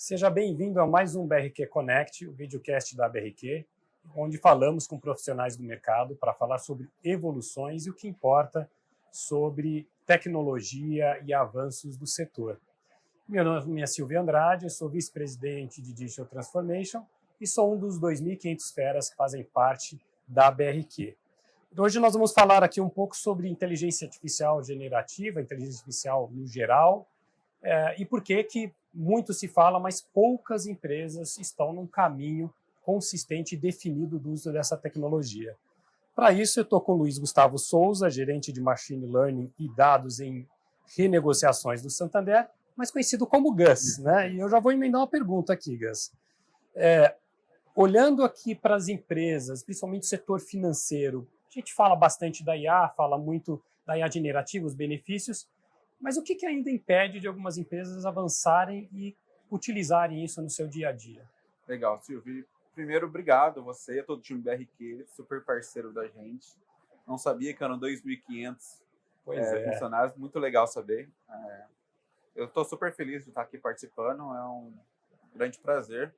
Seja bem-vindo a mais um BRQ Connect, o videocast da BRQ, onde falamos com profissionais do mercado para falar sobre evoluções e o que importa sobre tecnologia e avanços do setor. Meu nome é Silvio Andrade, eu sou vice-presidente de Digital Transformation e sou um dos 2.500 feras que fazem parte da BRQ. Hoje nós vamos falar aqui um pouco sobre inteligência artificial generativa, inteligência artificial no geral, e por que muito se fala, mas poucas empresas estão num caminho consistente e definido do uso dessa tecnologia. Para isso, eu estou com o Luiz Gustavo Souza, gerente de Machine Learning e Dados em Renegociações do Santander, mas conhecido como Gus, né? E eu já vou emendar uma pergunta aqui, Gus. Olhando aqui para as empresas, principalmente o setor financeiro, a gente fala bastante da IA, fala muito da IA generativa, os benefícios, mas o que ainda impede de algumas empresas avançarem e utilizarem isso no seu dia a dia? Legal, Silvio. Primeiro, obrigado você, todo o time BRQ, super parceiro da gente. Não sabia que eram 2.500 funcionários, muito legal saber. Eu estou super feliz de estar aqui participando, é um grande prazer.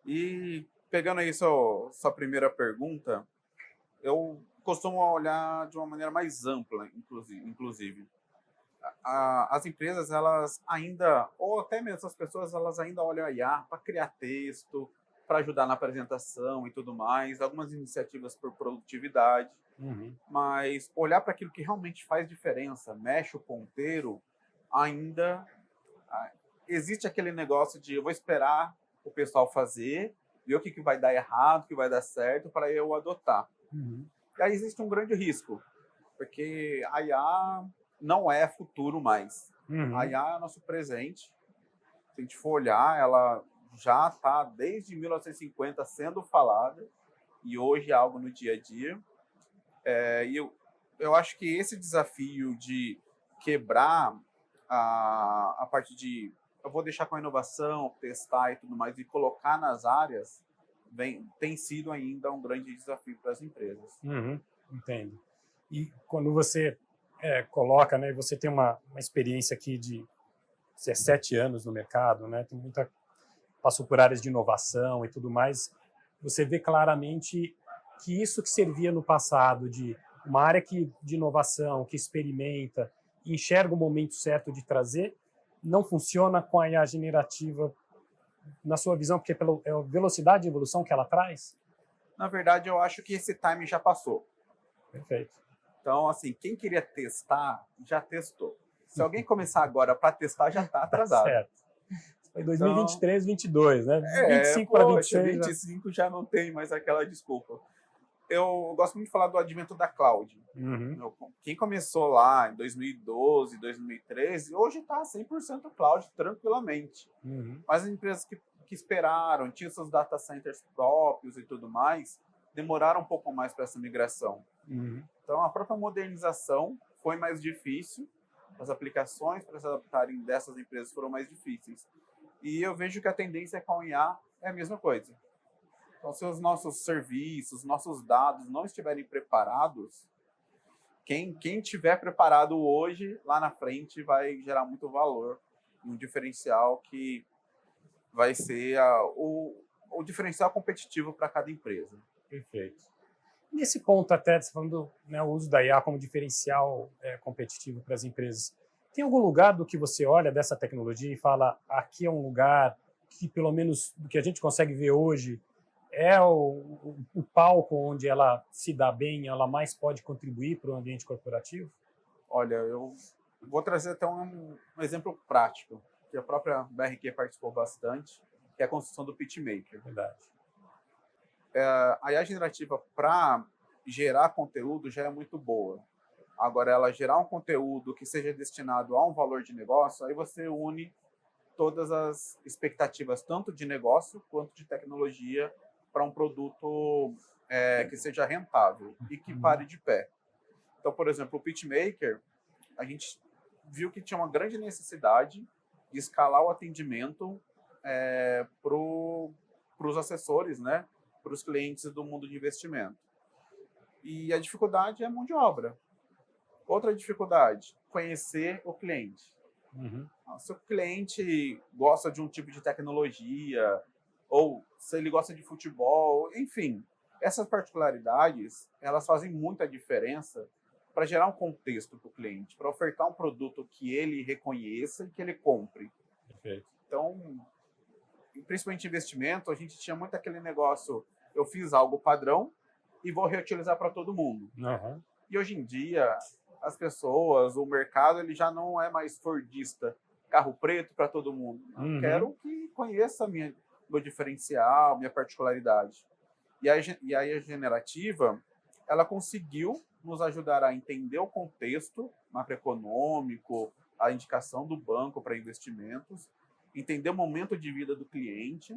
E pegando aí sua primeira pergunta, eu costumo olhar de uma maneira mais ampla, inclusive. As empresas, elas ainda, ou até mesmo as pessoas, elas ainda olham a IA para criar texto, para ajudar na apresentação e tudo mais, algumas iniciativas por produtividade, mas olhar para aquilo que realmente faz diferença, mexe o ponteiro, ainda existe aquele negócio de eu vou esperar o pessoal fazer, ver o que vai dar errado, o que vai dar certo, para eu adotar. E aí existe um grande risco, porque a IA não é futuro mais. A IA é nosso presente. Se a gente for olhar, ela já está desde 1950 sendo falada e hoje é algo no dia a dia. E eu acho que esse desafio de quebrar a parte de eu vou deixar com a inovação, testar e tudo mais e colocar nas áreas tem sido ainda um grande desafio para as empresas. Entendo. E quando você coloca, né, você tem uma experiência aqui de 17 anos no mercado, né, passou por áreas de inovação e tudo mais, você vê claramente que isso que servia no passado de uma área de inovação, que experimenta, enxerga o momento certo de trazer, não funciona com a IA generativa, na sua visão, porque pela velocidade de evolução que ela traz? Na verdade, eu acho que esse time já passou. Perfeito. Então, assim, quem queria testar, já testou. Se alguém começar agora para testar, já está atrasado. Certo. Foi 2023, 22, né? 25 para 26. 25 já não tem mais aquela desculpa. Eu gosto muito de falar do advento da cloud. Quem começou lá em 2012, 2013, hoje está 100% cloud tranquilamente. Mas as empresas que esperaram, tinham seus data centers próprios e tudo mais, demoraram um pouco mais para essa migração. Então, a própria modernização foi mais difícil, as aplicações para se adaptarem dessas empresas foram mais difíceis. E eu vejo que a tendência com a IA é a mesma coisa. Então, se os nossos serviços, nossos dados não estiverem preparados, quem tiver preparado hoje, lá na frente, vai gerar muito valor, um diferencial que vai ser o diferencial competitivo para cada empresa. Perfeito. Nesse ponto até, você falando o uso da IA como diferencial competitivo para as empresas, tem algum lugar do que você olha dessa tecnologia e fala, aqui é um lugar que, pelo menos do que a gente consegue ver hoje, é o palco onde ela se dá bem, ela mais pode contribuir para o ambiente corporativo? Olha, eu vou trazer até um exemplo prático, que a própria BRQ participou bastante, que é a construção do PitchMaker. Verdade. A IA generativa para gerar conteúdo já é muito boa. Agora, ela gerar um conteúdo que seja destinado a um valor de negócio, aí você une todas as expectativas, tanto de negócio quanto de tecnologia, para um produto que seja rentável e que pare de pé. Então, por exemplo, o PitchMaker, a gente viu que tinha uma grande necessidade de escalar o atendimento para os assessores, né? Para os clientes do mundo de investimento. E a dificuldade é a mão de obra. Outra dificuldade, conhecer o cliente. Se o cliente gosta de um tipo de tecnologia, ou se ele gosta de futebol, enfim, essas particularidades, elas fazem muita diferença para gerar um contexto para o cliente, para ofertar um produto que ele reconheça e que ele compre. Perfeito. Então, principalmente investimento, a gente tinha muito aquele negócio, eu fiz algo padrão e vou reutilizar para todo mundo. E hoje em dia, as pessoas, o mercado, ele já não é mais fordista, carro preto para todo mundo. Eu quero que conheça meu diferencial, minha particularidade. E aí a generativa, ela conseguiu nos ajudar a entender o contexto macroeconômico, a indicação do banco para investimentos, entender o momento de vida do cliente,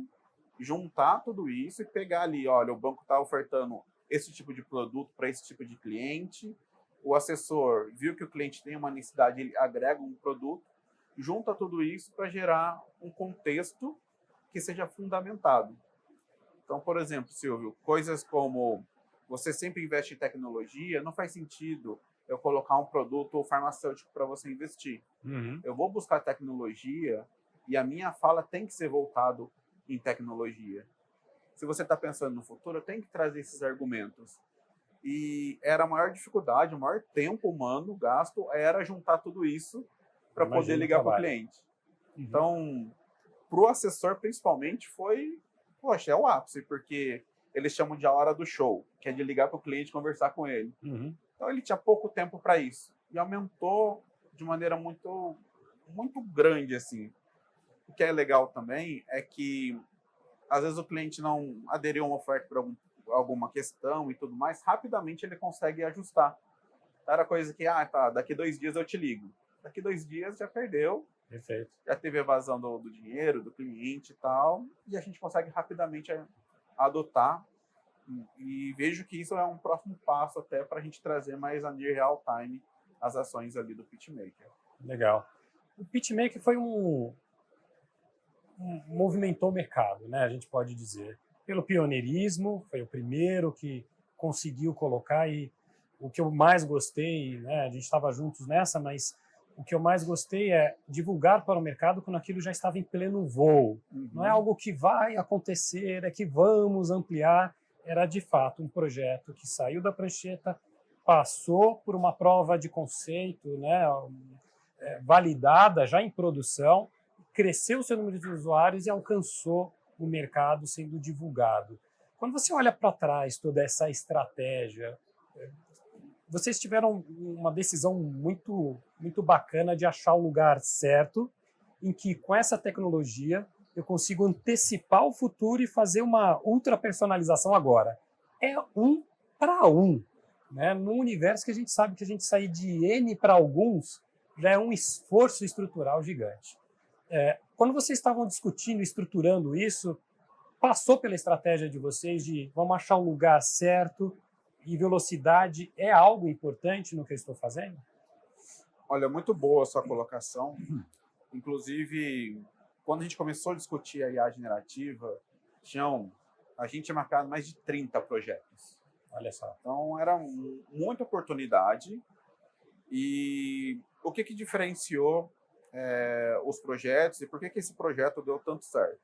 juntar tudo isso e pegar ali, olha, o banco está ofertando esse tipo de produto para esse tipo de cliente, o assessor viu que o cliente tem uma necessidade, ele agrega um produto, junta tudo isso para gerar um contexto que seja fundamentado. Então, por exemplo, Silvio, coisas como você sempre investe em tecnologia, não faz sentido eu colocar um produto farmacêutico para você investir. Eu vou buscar tecnologia e a minha fala tem que ser voltado em tecnologia. Se você está pensando no futuro, eu tenho que trazer esses argumentos. E era a maior dificuldade, o maior tempo humano gasto era juntar tudo isso para poder ligar para o cliente. Então, para o assessor, principalmente, é o ápice, porque eles chamam de a hora do show, que é de ligar para o cliente e conversar com ele. Então, ele tinha pouco tempo para isso. E aumentou de maneira muito, muito grande, assim. O que é legal também é que, às vezes, o cliente não aderiu a uma oferta por alguma questão e tudo mais, rapidamente ele consegue ajustar. Era coisa que, daqui 2 dias eu te ligo. Daqui 2 dias já perdeu. Perfeito. Já teve evasão do dinheiro, do cliente e tal, e a gente consegue rapidamente adotar. E vejo que isso é um próximo passo até para a gente trazer mais a near real time as ações ali do PitchMaker. Legal. O PitchMaker foi movimentou o mercado, né? A gente pode dizer. Pelo pioneirismo, foi o primeiro que conseguiu colocar, e o que eu mais gostei, né? A gente estava juntos nessa, mas o que eu mais gostei é divulgar para o mercado quando aquilo já estava em pleno voo. Não é algo que vai acontecer, é que vamos ampliar. Era, de fato, um projeto que saiu da prancheta, passou por uma prova de conceito, né, validada, já em produção, cresceu o seu número de usuários e alcançou o mercado sendo divulgado. Quando você olha para trás toda essa estratégia, vocês tiveram uma decisão muito, muito bacana de achar o lugar certo, em que, com essa tecnologia, eu consigo antecipar o futuro e fazer uma ultra personalização agora. É 1 para 1. Né? Num universo que a gente sabe que a gente sair de N para alguns já é um esforço estrutural gigante. Quando vocês estavam discutindo e estruturando isso, passou pela estratégia de vocês de vamos achar o lugar certo, e velocidade é algo importante no que eu estou fazendo? Olha, muito boa a sua colocação. Inclusive, quando a gente começou a discutir a IA generativa, a gente tinha marcado mais de 30 projetos. Olha só. Então, era muita oportunidade. E o que diferenciou os projetos e por que esse projeto deu tanto certo?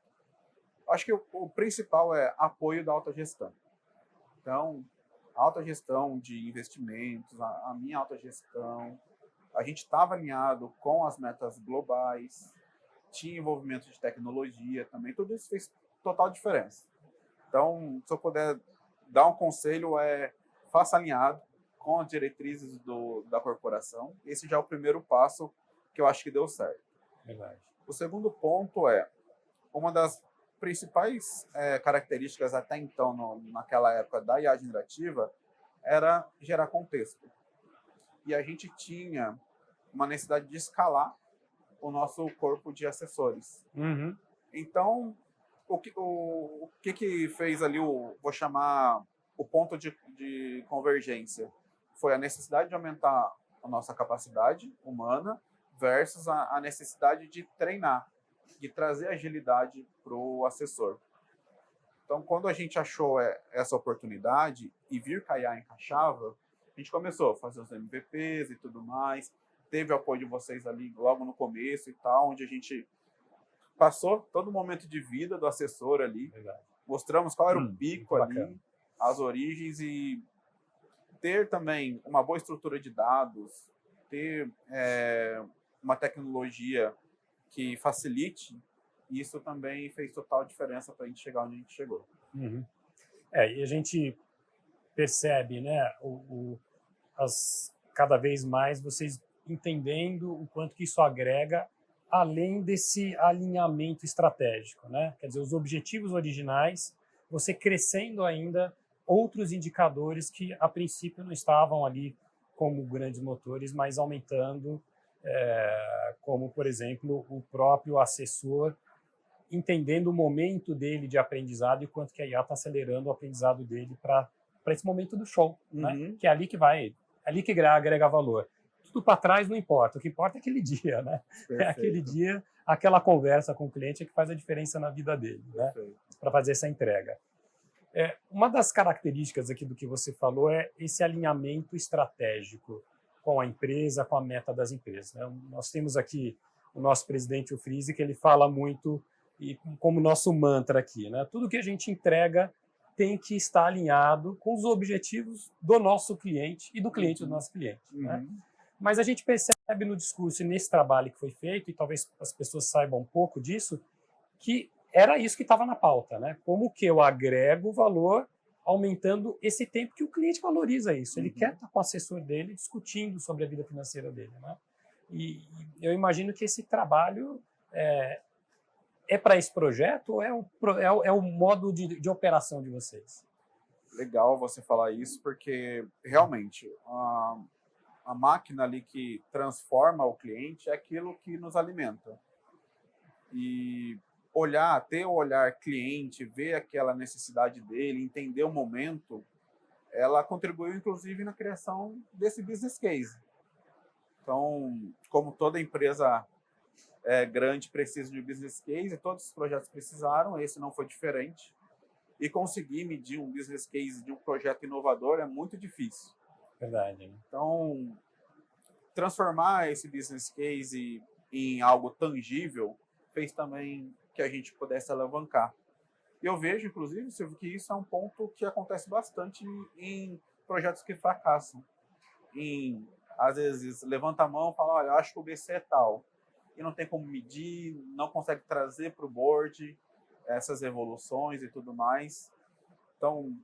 Acho que o principal é apoio da autogestão. Então, a autogestão de investimentos, a minha autogestão, a gente estava alinhado com as metas globais, tinha envolvimento de tecnologia também, tudo isso fez total diferença. Então, se eu puder dar um conselho, faça alinhado com as diretrizes da corporação. Esse já é o primeiro passo que eu acho que deu certo. Verdade. O segundo ponto uma das principais características até então, naquela época da IA generativa, era gerar contexto. E a gente tinha uma necessidade de escalar o nosso corpo de assessores. Então, o que fez ali, vou chamar o ponto de convergência? Foi a necessidade de aumentar a nossa capacidade humana versus a necessidade de treinar, de trazer agilidade para o assessor. Então, quando a gente achou essa oportunidade e viu que a IA encaixava, a gente começou a fazer os MVPs e tudo mais, teve o apoio de vocês ali logo no começo e tal, onde a gente passou todo o momento de vida do assessor ali. Verdade. Mostramos qual era o pico ali, bacana. as origens, e ter também uma boa estrutura de dados, ter uma tecnologia que facilite, isso também fez total diferença para a gente chegar onde a gente chegou. Uhum. E a gente percebe, né, cada vez mais vocês entendendo o quanto que isso agrega, além desse alinhamento estratégico, né? Quer dizer, os objetivos originais, você crescendo ainda outros indicadores que a princípio não estavam ali como grandes motores, mas aumentando, como, por exemplo, o próprio assessor entendendo o momento dele de aprendizado e o quanto que a IA está acelerando o aprendizado dele para esse momento do show, né? Que é ali que ali que agrega valor. Tudo para trás não importa, o que importa é aquele dia, né? Perfeito. É aquele dia, aquela conversa com o cliente que faz a diferença na vida dele, né? Para fazer essa entrega. Uma das características aqui do que você falou é esse alinhamento estratégico com a empresa, com a meta das empresas, né? Nós temos aqui o nosso presidente, o Freeze, que ele fala muito, e como nosso mantra aqui, né? Tudo que a gente entrega tem que estar alinhado com os objetivos do nosso cliente e do cliente do nosso cliente, né? Mas a gente percebe no discurso e nesse trabalho que foi feito, e talvez as pessoas saibam um pouco disso, que era isso que estava na pauta, né? Como que eu agrego valor aumentando esse tempo que o cliente valoriza isso. Ele quer estar com o assessor dele discutindo sobre a vida financeira dele, né? E eu imagino que esse trabalho para esse projeto ou é o modo de operação de vocês? Legal você falar isso, porque realmente a máquina ali que transforma o cliente é aquilo que nos alimenta. E ter o olhar cliente, ver aquela necessidade dele, entender o momento, ela contribuiu inclusive na criação desse business case. Então, como toda empresa grande precisa de um business case, todos os projetos precisaram, esse não foi diferente. E conseguir medir um business case de um projeto inovador é muito difícil. Verdade. Então, transformar esse business case em algo tangível fez também que a gente pudesse alavancar. E eu vejo, inclusive, Silvio, que isso é um ponto que acontece bastante em projetos que fracassam. Às vezes, levanta a mão e fala, olha, eu acho que o BC é tal. E não tem como medir, não consegue trazer para o board essas evoluções e tudo mais. Então,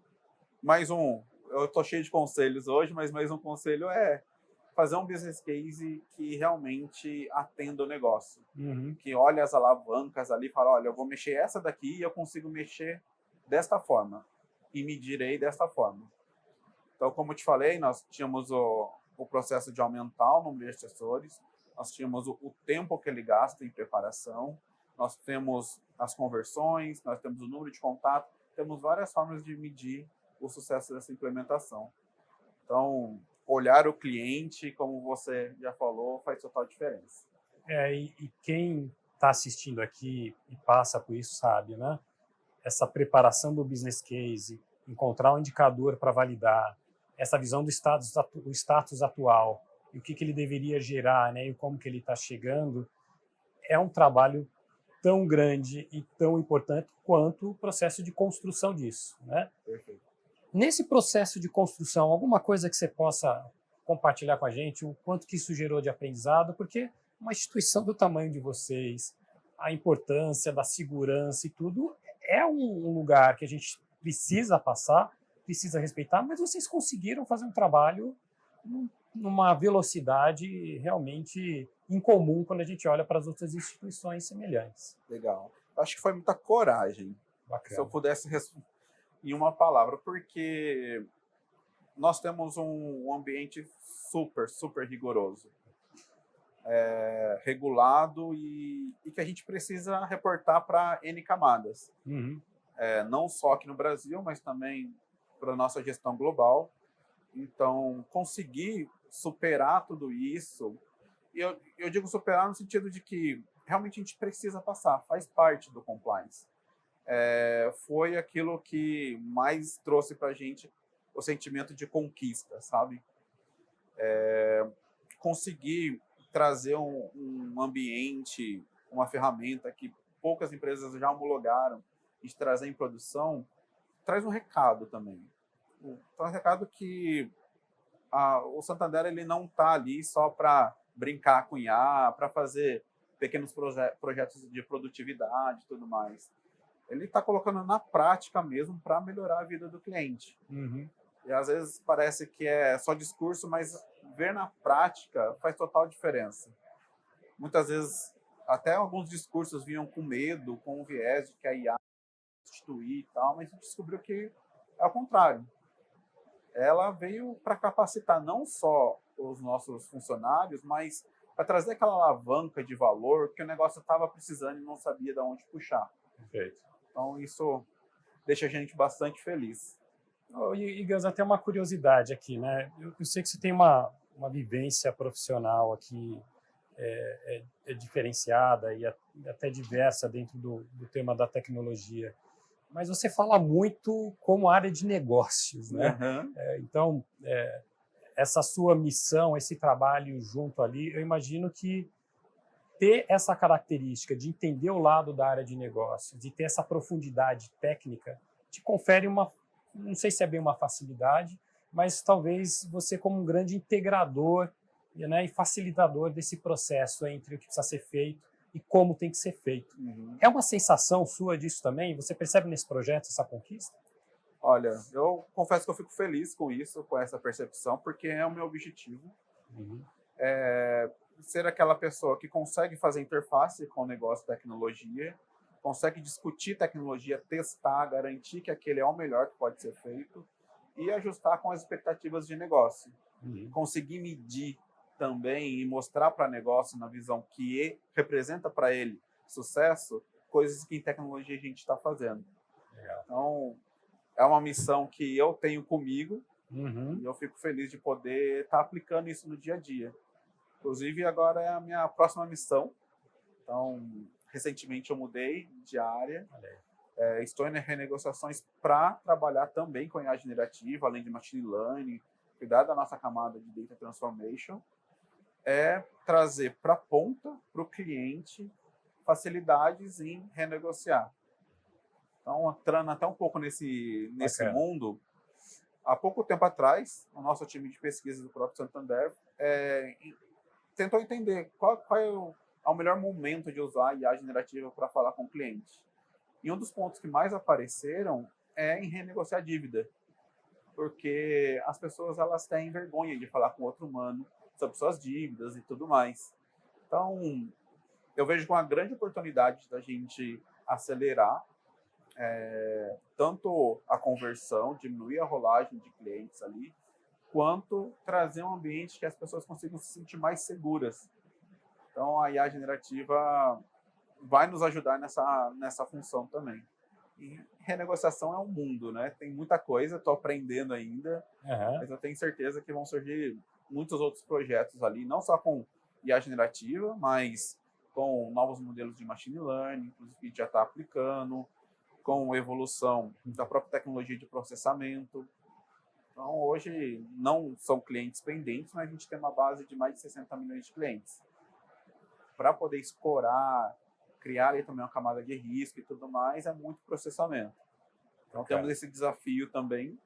eu estou cheio de conselhos hoje, mas mais um conselho é fazer um business case que realmente atenda o negócio. Que olhe as alavancas ali e fala, olha, eu vou mexer essa daqui e eu consigo mexer desta forma. E medirei desta forma. Então, como eu te falei, nós tínhamos o processo de aumentar o número de assessores, nós tínhamos o tempo que ele gasta em preparação, nós temos as conversões, nós temos o número de contato, temos várias formas de medir o sucesso dessa implementação. Então, olhar o cliente, como você já falou, faz total diferença. E quem está assistindo aqui e passa por isso sabe, né? Essa preparação do business case, encontrar um indicador para validar, essa visão do status atual e o que ele deveria gerar, né? E como que ele está chegando, é um trabalho tão grande e tão importante quanto o processo de construção disso, né? Perfeito. Nesse processo de construção, alguma coisa que você possa compartilhar com a gente, o quanto que isso gerou de aprendizado, porque uma instituição do tamanho de vocês, a importância da segurança e tudo, é um lugar que a gente precisa passar, precisa respeitar, mas vocês conseguiram fazer um trabalho numa velocidade realmente incomum quando a gente olha para as outras instituições semelhantes. Legal. Acho que foi muita coragem. Bacana. Se eu pudesse responder em uma palavra, porque nós temos um ambiente super, super rigoroso, regulado e que a gente precisa reportar para N camadas. Não só aqui no Brasil, mas também para a nossa gestão global. Então, conseguir superar tudo isso, e eu digo superar no sentido de que realmente a gente precisa passar, faz parte do compliance. Foi aquilo que mais trouxe para a gente o sentimento de conquista, sabe? Conseguir trazer um ambiente, uma ferramenta que poucas empresas já homologaram e de trazer em produção, traz um recado também. Traz um recado que o Santander ele não está ali só para brincar com IA, para fazer pequenos projetos de produtividade e tudo mais. Ele está colocando na prática mesmo para melhorar a vida do cliente. Uhum. E às vezes parece que é só discurso, mas ver na prática faz total diferença. Muitas vezes, até alguns discursos vinham com medo, com o viés de que a IA substituir e tal, mas a gente descobriu que é o contrário. Ela veio para capacitar não só os nossos funcionários, mas para trazer aquela alavanca de valor que o negócio estava precisando e não sabia de onde puxar. Perfeito. Então, isso deixa a gente bastante feliz. E Gus, até uma curiosidade aqui, né? Eu sei que você tem uma vivência profissional aqui é diferenciada e até diversa dentro do tema da tecnologia, mas você fala muito como área de negócios, né? Uhum. Então, essa sua missão, esse trabalho junto ali, eu imagino que ter essa característica de entender o lado da área de negócios, de ter essa profundidade técnica, te confere não sei se é bem uma facilidade, mas talvez você como um grande integrador, né, e facilitador desse processo entre o que precisa ser feito e como tem que ser feito. Uhum. É uma sensação sua disso também? Você percebe nesse projeto essa conquista? Olha, eu confesso que eu fico feliz com isso, com essa percepção, porque é o meu objetivo. Uhum. Ser aquela pessoa que consegue fazer interface com o negócio de tecnologia, consegue discutir tecnologia, testar, garantir que aquele é o melhor que pode ser feito e ajustar com as expectativas de negócio. Uhum. Conseguir medir também e mostrar para o negócio, na visão que representa para ele sucesso, coisas que em tecnologia a gente está fazendo. Legal. Então, é uma missão que eu tenho comigo. Uhum. E eu fico feliz de poder estar aplicando isso no dia a dia. Inclusive, agora é a minha próxima missão. Então, recentemente eu mudei de área. Estou em renegociações para trabalhar também com IA generativa, além de machine learning, cuidar da nossa camada de data transformation. Trazer para a ponta, para o cliente, facilidades em renegociar. Então, entrando até um pouco nesse mundo, há pouco tempo atrás, o nosso time de pesquisa do próprio Santander tentou entender qual é o melhor momento de usar a IA generativa para falar com o cliente. E um dos pontos que mais apareceram é em renegociar dívida, porque as pessoas elas têm vergonha de falar com outro humano sobre suas dívidas e tudo mais. Então, eu vejo com uma grande oportunidade da gente acelerar tanto a conversão, diminuir a rolagem de clientes ali, quanto trazer um ambiente que as pessoas consigam se sentir mais seguras. Então, a IA generativa vai nos ajudar nessa função também. E renegociação é um mundo, né? Tem muita coisa, estou aprendendo ainda, mas eu tenho certeza que vão surgir muitos outros projetos ali, não só com IA generativa, mas com novos modelos de machine learning, inclusive que a gente já está aplicando, com evolução da própria tecnologia de processamento. Então, hoje, não são clientes pendentes, mas a gente tem uma base de mais de 60 milhões de clientes. Para poder escorar, criar aí também uma camada de risco e tudo mais, é muito processamento. Então, temos esse desafio também.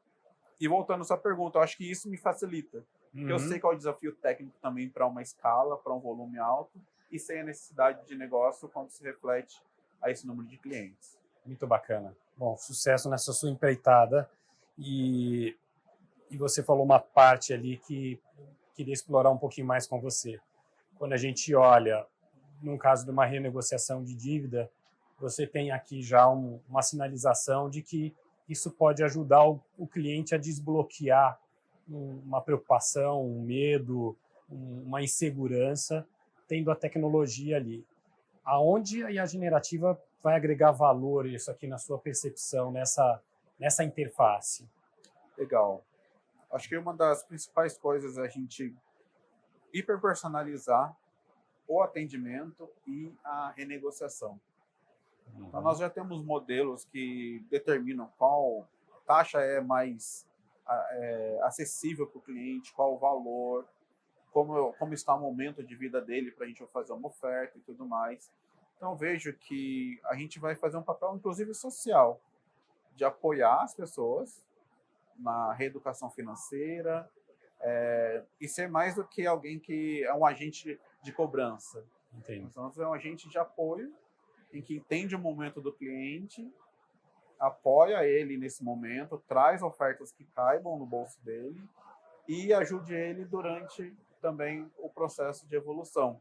E voltando à sua pergunta, eu acho que isso me facilita. Porque eu sei qual é o desafio técnico também para uma escala, para um volume alto, e sem a necessidade de negócio quando se reflete a esse número de clientes. Muito bacana. Bom, sucesso nessa sua empreitada. E você falou uma parte ali que queria explorar um pouquinho mais com você. Quando a gente olha, num caso de uma renegociação de dívida, você tem aqui já uma sinalização de que isso pode ajudar o cliente a desbloquear uma preocupação, um medo, uma insegurança, tendo a tecnologia ali. Aonde a IA generativa vai agregar valor, isso aqui na sua percepção, nessa interface? Legal. Acho que uma das principais coisas é a gente hiperpersonalizar o atendimento e a renegociação. Então, nós já temos modelos que determinam qual taxa é mais acessível para o cliente, qual o valor. como está o momento de vida dele para a gente fazer uma oferta e tudo mais. Então, vejo que a gente vai fazer um papel, inclusive, social, de apoiar as pessoas na reeducação financeira, e ser mais do que alguém que é um agente de cobrança. Entendi. Então, é um agente de apoio, em que entende o momento do cliente, apoia ele nesse momento, traz ofertas que caibam no bolso dele e ajude ele durante também o processo de evolução.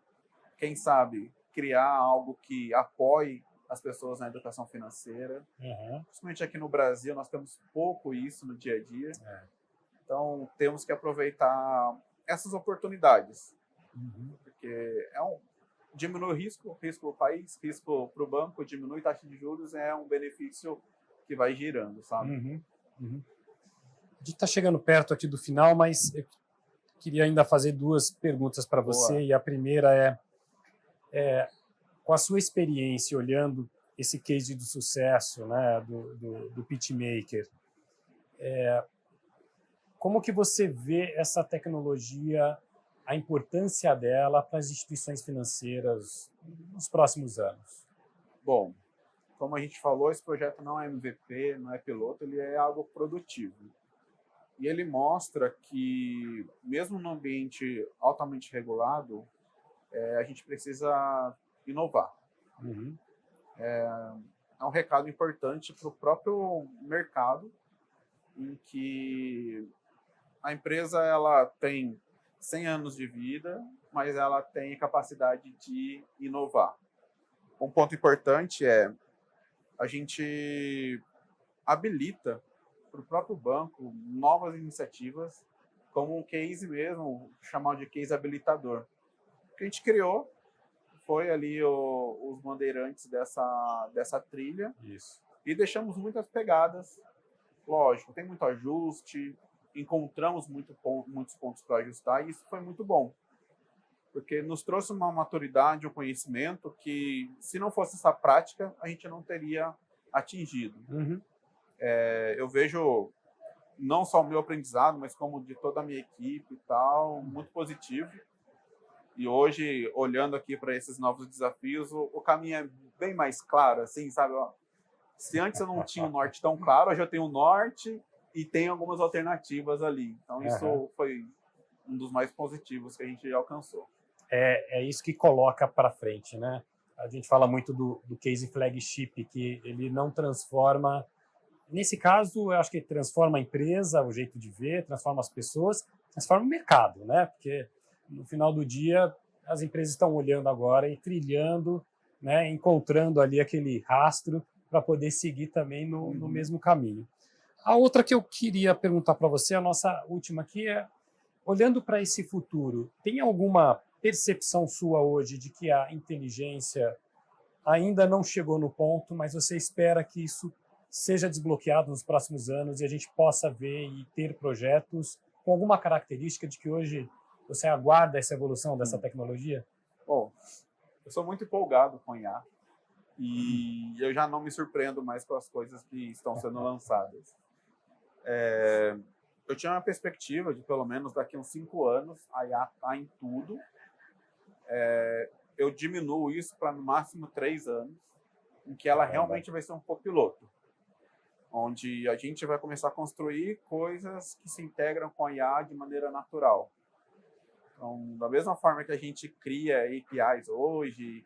Quem sabe criar algo que apoie as pessoas na educação financeira. Principalmente aqui no Brasil, nós temos pouco isso no dia a dia. Então, temos que aproveitar essas oportunidades. Porque diminui o risco para o país, risco para o banco, diminui a taxa de juros, é um benefício que vai girando, sabe? A gente está chegando perto aqui do final, mas eu queria ainda fazer 2 perguntas para você. E a primeira com a sua experiência olhando esse case do sucesso, né, do PitchMaker, como que você vê essa tecnologia, a importância dela para as instituições financeiras nos próximos anos? Bom, como a gente falou, esse projeto não é MVP, não é piloto, ele é algo produtivo. E ele mostra que, mesmo num ambiente altamente regulado, a gente precisa inovar. É um recado importante para o próprio mercado, em que a empresa ela tem 100 anos de vida, mas ela tem capacidade de inovar. Um ponto importante a gente habilita para o próprio banco novas iniciativas, como um case mesmo, chamado de case habilitador. O que a gente criou foi ali os bandeirantes dessa trilha. Isso. E deixamos muitas pegadas. Lógico, tem muito ajuste, encontramos muitos pontos para ajustar, e isso foi muito bom. Porque nos trouxe uma maturidade, um conhecimento que, se não fosse essa prática, a gente não teria atingido. Eu vejo não só o meu aprendizado, mas como de toda a minha equipe e tal, muito positivo. E hoje, olhando aqui para esses novos desafios, o caminho é bem mais claro, assim, sabe? Se antes eu não tinha um norte tão claro, hoje eu tenho um norte e tem algumas alternativas ali. Então, isso foi um dos mais positivos que a gente já alcançou. É isso que coloca para frente, né? A gente fala muito do case flagship, que ele não transforma. Nesse caso, eu acho que transforma a empresa, o jeito de ver, transforma as pessoas, transforma o mercado, né? Porque no final do dia as empresas estão olhando agora e trilhando, né? Encontrando ali aquele rastro para poder seguir também no mesmo caminho. A outra que eu queria perguntar para você, a nossa última aqui, olhando para esse futuro, tem alguma percepção sua hoje de que a inteligência ainda não chegou no ponto, mas você espera que isso seja desbloqueado nos próximos anos e a gente possa ver e ter projetos com alguma característica de que hoje você aguarda essa evolução dessa tecnologia? Bom, eu sou muito empolgado com IA e eu já não me surpreendo mais com as coisas que estão sendo lançadas. Eu tinha uma perspectiva de, pelo menos daqui a uns 5 anos, a IA está em tudo. Eu diminuo isso para, no máximo, 3 anos, em que ela realmente vai ser um copiloto, onde a gente vai começar a construir coisas que se integram com a IA de maneira natural. Então, da mesma forma que a gente cria APIs hoje,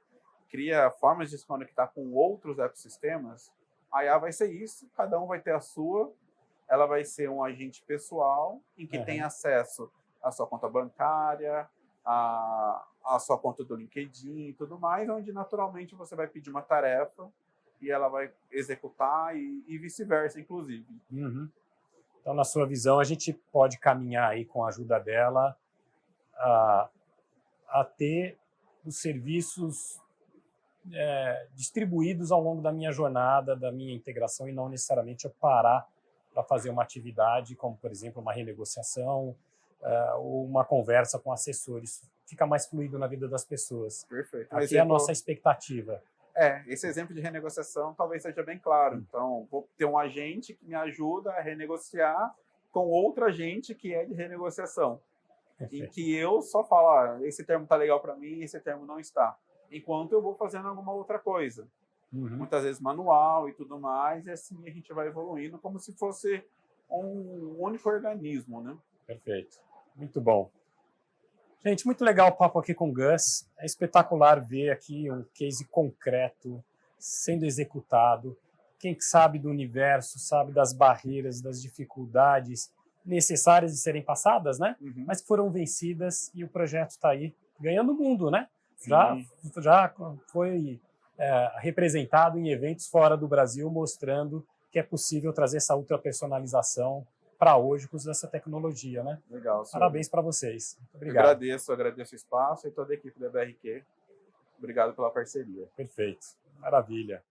cria formas de se conectar com outros ecossistemas, a IA vai ser isso, cada um vai ter a sua, ela vai ser um agente pessoal, em que tem acesso à sua conta bancária, a sua conta do LinkedIn e tudo mais, onde naturalmente você vai pedir uma tarefa e ela vai executar e vice-versa, inclusive. Então, na sua visão, a gente pode caminhar aí com a ajuda dela a ter os serviços distribuídos ao longo da minha jornada, da minha integração, e não necessariamente eu parar para fazer uma atividade, como, por exemplo, uma renegociação ou uma conversa com assessores. Fica mais fluido na vida das pessoas. Perfeito. Aqui é a nossa expectativa. Esse exemplo de renegociação talvez seja bem claro. Então, vou ter um agente que me ajuda a renegociar com outro agente que é de renegociação. em que eu só falo, esse termo está legal para mim, esse termo não está, enquanto eu vou fazendo alguma outra coisa. Muitas vezes manual e tudo mais, e assim a gente vai evoluindo como se fosse um único organismo, né? Perfeito. Muito bom. Gente, muito legal o papo aqui com o Gus. É espetacular ver aqui um case concreto sendo executado. Quem sabe do universo, sabe das barreiras, das dificuldades necessárias de serem passadas, né? Mas que foram vencidas e o projeto está aí ganhando o mundo, né? Já foi representado em eventos fora do Brasil, mostrando que é possível trazer essa ultrapersonalização para hoje com essa tecnologia, né? Legal. Parabéns para vocês. Muito obrigado. Eu agradeço o espaço e toda a equipe da BRQ. Obrigado pela parceria. Perfeito. Maravilha.